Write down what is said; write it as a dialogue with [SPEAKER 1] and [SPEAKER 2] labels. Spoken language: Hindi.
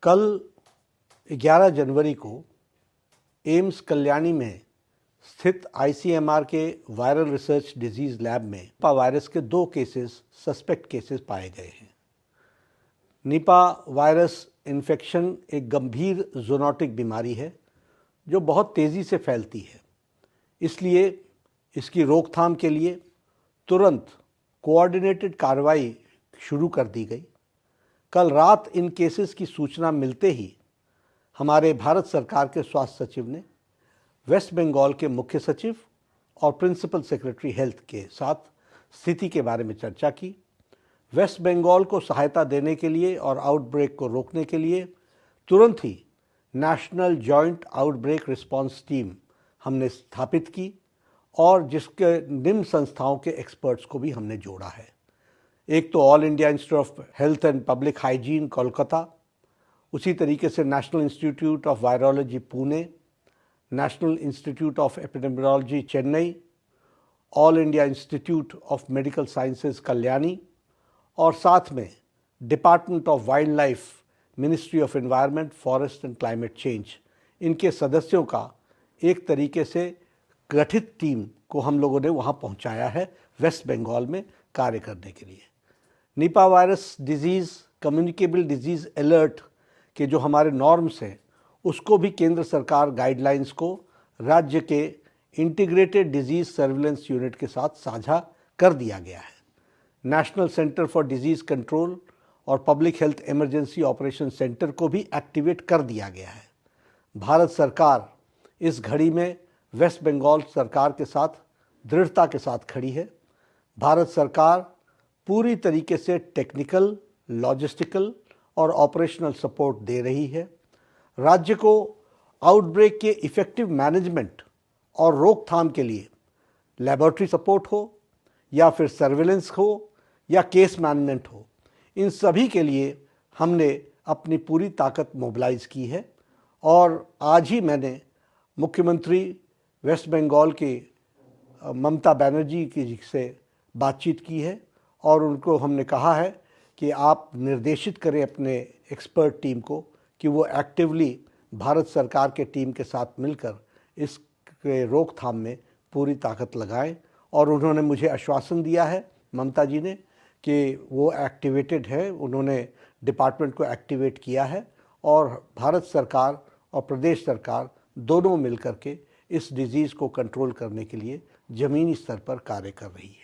[SPEAKER 1] कल 11 जनवरी को एम्स कल्याणी में स्थित आईसीएमआर के वायरल रिसर्च डिजीज लैब में निपा वायरस के 2 केसेस सस्पेक्ट केसेस पाए गए हैं। निपा वायरस इन्फेक्शन एक गंभीर ज़ूनोटिक बीमारी है जो बहुत तेज़ी से फैलती है। इसलिए इसकी रोकथाम के लिए तुरंत कोऑर्डिनेटेड कार्रवाई शुरू कर दी गई। कल रात इन केसेस की सूचना मिलते ही हमारे भारत सरकार के स्वास्थ्य सचिव ने वेस्ट बंगाल के मुख्य सचिव और प्रिंसिपल सेक्रेटरी हेल्थ के साथ स्थिति के बारे में चर्चा की। वेस्ट बंगाल को सहायता देने के लिए और आउटब्रेक को रोकने के लिए तुरंत ही national joint outbreak response team हमने स्थापित की और जिसके निम्न संस्थाओं के एक्सपर्ट्स को भी हमने जोड़ा है। एक तो all India institute of health and public hygiene Kolkata, उसी तरीके से national institute of virology Pune, national institute of epidemiology Chennai, all India institute of medical sciences Kalyani और साथ में department of wild life, ministry of environment, forest and climate change, इनके सदस्यों का एक तरीके से गठित टीम को हम लोगों ने वहाँ पहुँचाया है वेस्ट बंगाल में कार्य करने के लिए। Nipah virus disease communicable disease alert के जो हमारे नॉर्म्स हैं उसको भी केंद्र सरकार गाइडलाइंस को राज्य के इंटीग्रेटेड डिजीज़ सर्विलेंस यूनिट के साथ साझा कर दिया गया है। National centre for disease control और public health emergency operation centre को भी एक्टिवेट कर दिया गया है। भारत सरकार इस घड़ी में वेस्ट बंगाल सरकार के साथ दृढ़ता के साथ खड़ी है। भारत सरकार पूरी तरीके से टेक्निकल, लॉजिस्टिकल और ऑपरेशनल सपोर्ट दे रही है। राज्य को आउटब्रेक के इफ़ेक्टिव मैनेजमेंट और रोकथाम के लिए लेबोरेटरी सपोर्ट हो या फिर सर्विलेंस हो या केस मैनेजमेंट हो, इन सभी के लिए हमने अपनी पूरी ताकत मोबिलाइज की है। और आज ही मैंने मुख्यमंत्री वेस्ट बंगाल के ममता बनर्जी की से बातचीत की है और उनको हमने कहा है कि आप निर्देशित करें अपने एक्सपर्ट टीम को कि वो एक्टिवली भारत सरकार के टीम के साथ मिलकर इसके रोकथाम में पूरी ताकत लगाएं। और उन्होंने मुझे आश्वासन दिया है, ममता जी ने, कि वो एक्टिवेटेड है, उन्होंने डिपार्टमेंट को एक्टिवेट किया है और भारत सरकार और प्रदेश सरकार दोनों मिलकर के इस डिज़ीज़ को कंट्रोल करने के लिए ज़मीनी स्तर पर कार्य कर रही है।